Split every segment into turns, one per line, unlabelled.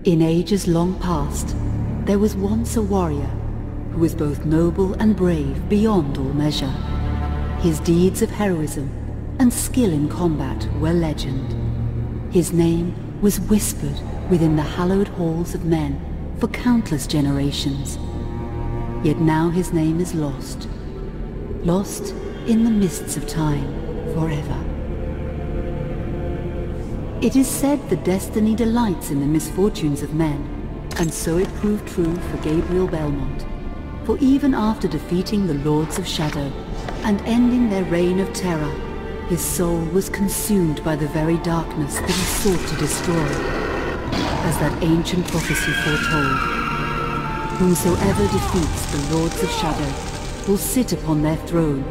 In ages long past, there was once a warrior who was both noble and brave beyond all measure. His deeds of heroism and skill in combat were legend. His name was whispered within the hallowed halls of men for countless generations. Yet now his name is lost. Lost in the mists of time forever. It is said that destiny delights in the misfortunes of men, and so it proved true for Gabriel Belmont. For even after defeating the Lords of Shadow and ending their reign of terror, his soul was consumed by the very darkness that he sought to destroy, as that ancient prophecy foretold. Whomsoever defeats the Lords of Shadow will sit upon their throne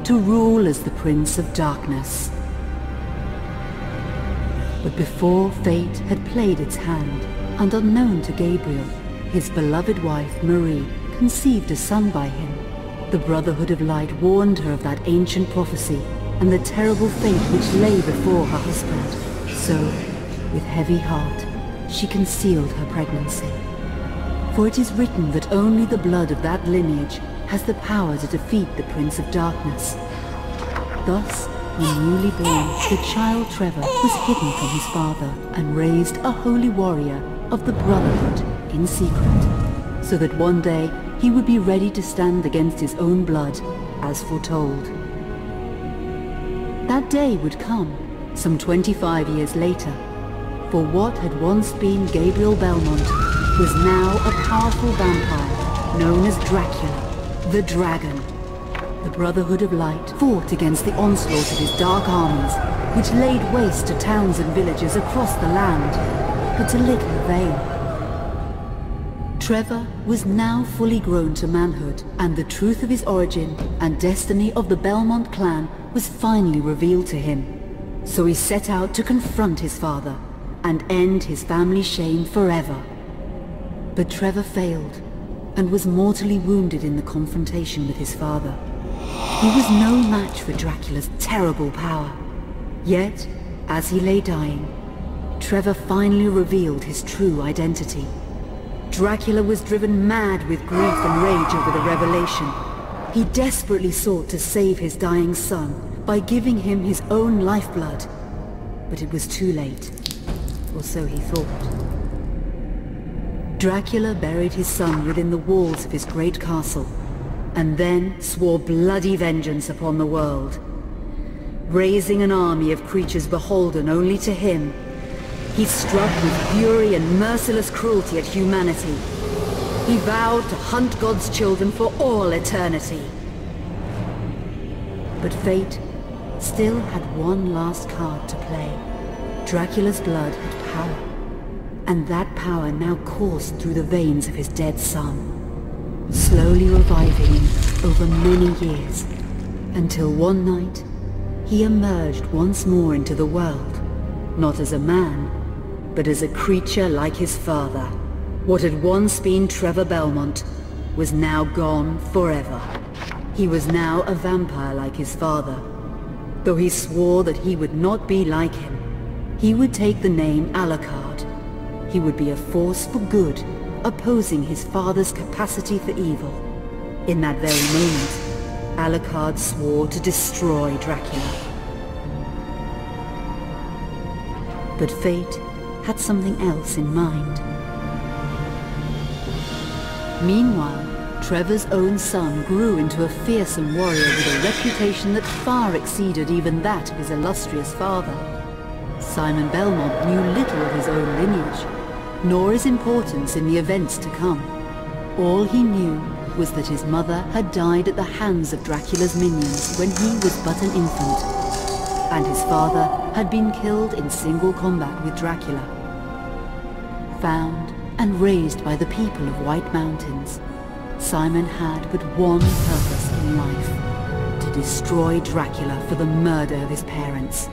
to rule as the Prince of Darkness. But before fate had played its hand, and unknown to Gabriel, his beloved wife Marie conceived a son by him. The Brotherhood of Light warned her of that ancient prophecy and the terrible fate which lay before her husband. So, with heavy heart, she concealed her pregnancy. For it is written that only the blood of that lineage has the power to defeat the Prince of Darkness. Thus, when newly born, the child Trevor was hidden from his father and raised a holy warrior of the Brotherhood in secret, so that one day he would be ready to stand against his own blood, as foretold. That day would come, some 25 years later, for what had once been Gabriel Belmont was now a powerful vampire known as Dracula, the Dragon. The Brotherhood of Light fought against the onslaught of his dark armies, which laid waste to towns and villages across the land, but to little avail. Trevor was now fully grown to manhood, and the truth of his origin and destiny of the Belmont clan was finally revealed to him. So he set out to confront his father and end his family's shame forever. But Trevor failed, and was mortally wounded in the confrontation with his father. He was no match for Dracula's terrible power. Yet, as he lay dying, Trevor finally revealed his true identity. Dracula was driven mad with grief and rage over the revelation. He desperately sought to save his dying son by giving him his own lifeblood. But it was too late, or so he thought. Dracula buried his son within the walls of his great castle, and then swore bloody vengeance upon the world. Raising an army of creatures beholden only to him, he struck with fury and merciless cruelty at humanity. He vowed to hunt God's children for all eternity. But fate still had one last card to play. Dracula's blood had power, and that power now coursed through the veins of his dead son, slowly reviving him over many years, until one night he emerged once more into the world, not as a man, but as a creature like his father. What had once been Trevor Belmont was now gone forever. He was now a vampire like his father. Though he swore that he would not be like him, he would take the name Alucard. He would be a force for good, opposing his father's capacity for evil. In that very moment, Alucard swore to destroy Dracula. But fate had something else in mind. Meanwhile, Trevor's own son grew into a fearsome warrior with a reputation that far exceeded even that of his illustrious father. Simon Belmont knew little of his own lineage, nor his importance in the events to come. All he knew was that his mother had died at the hands of Dracula's minions when he was but an infant, and his father had been killed in single combat with Dracula. Found and raised by the people of White Mountains, Simon had but one purpose in life: to destroy Dracula for the murder of his parents.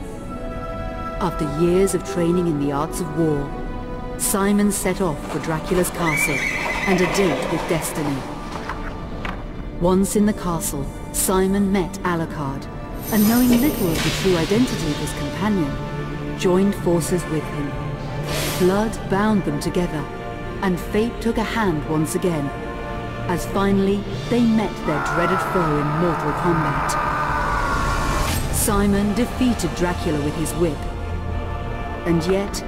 After years of training in the arts of war, Simon set off for Dracula's castle and a date with destiny. Once in the castle, Simon met Alucard, and knowing little of the true identity of his companion, joined forces with him. Blood bound them together, and fate took a hand once again, as finally they met their dreaded foe in mortal combat. Simon defeated Dracula with his whip, and yet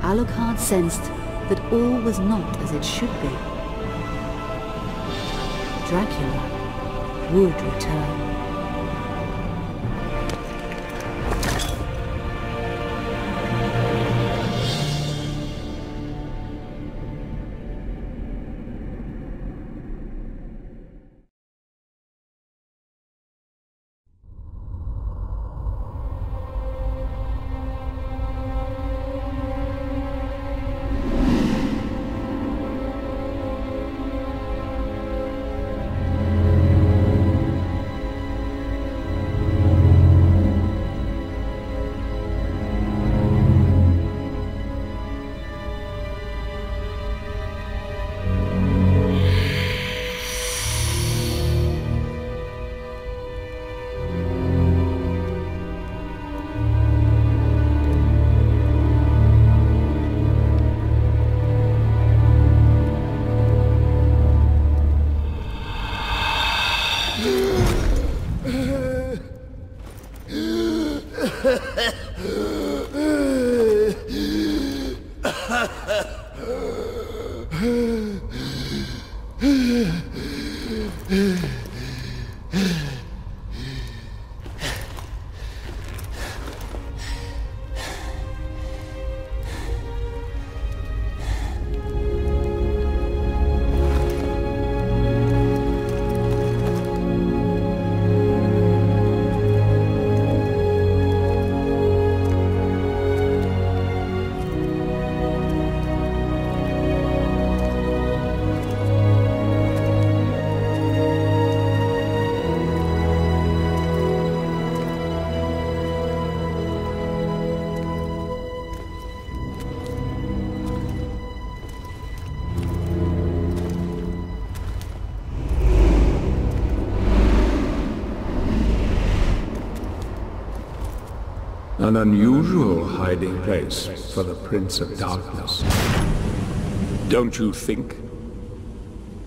Alucard sensed that all was not as it should be. Dracula would return.
An unusual hiding place for the Prince of Darkness. Don't you think?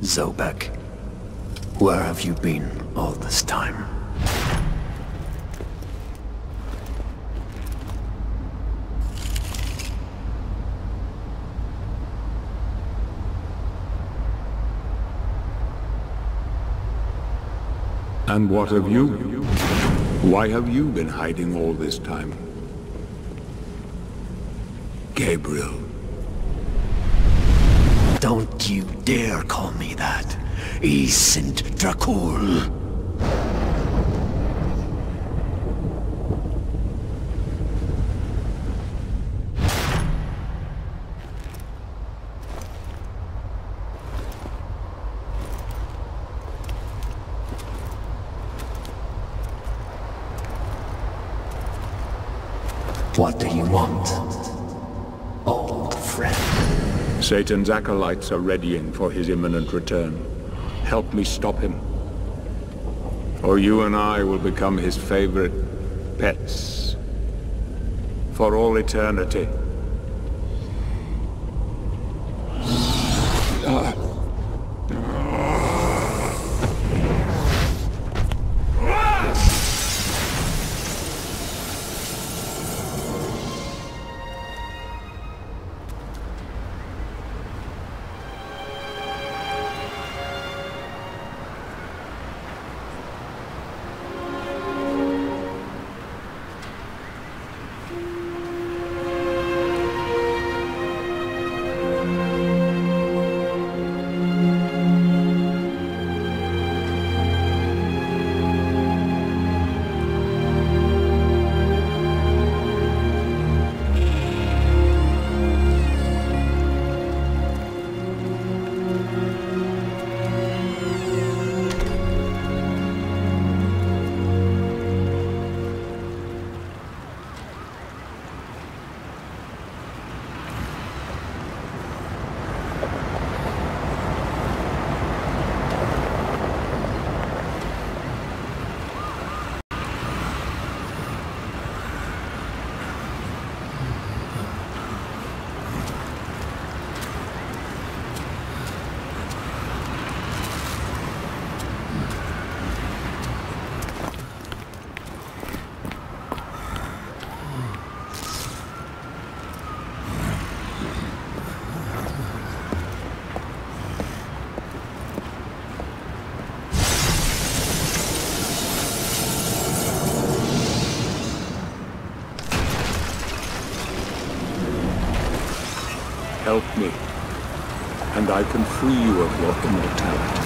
Zobek, where have you been all this time?
And what of you? Why have you been hiding all this time? Gabriel.
Don't you dare call me that. Saint Dracula. What do you want, old friend?
Satan's acolytes are readying for his imminent return. Help me stop him. Or you and I will become his favorite pets. For all eternity. Help me, and I can free you of your immortality.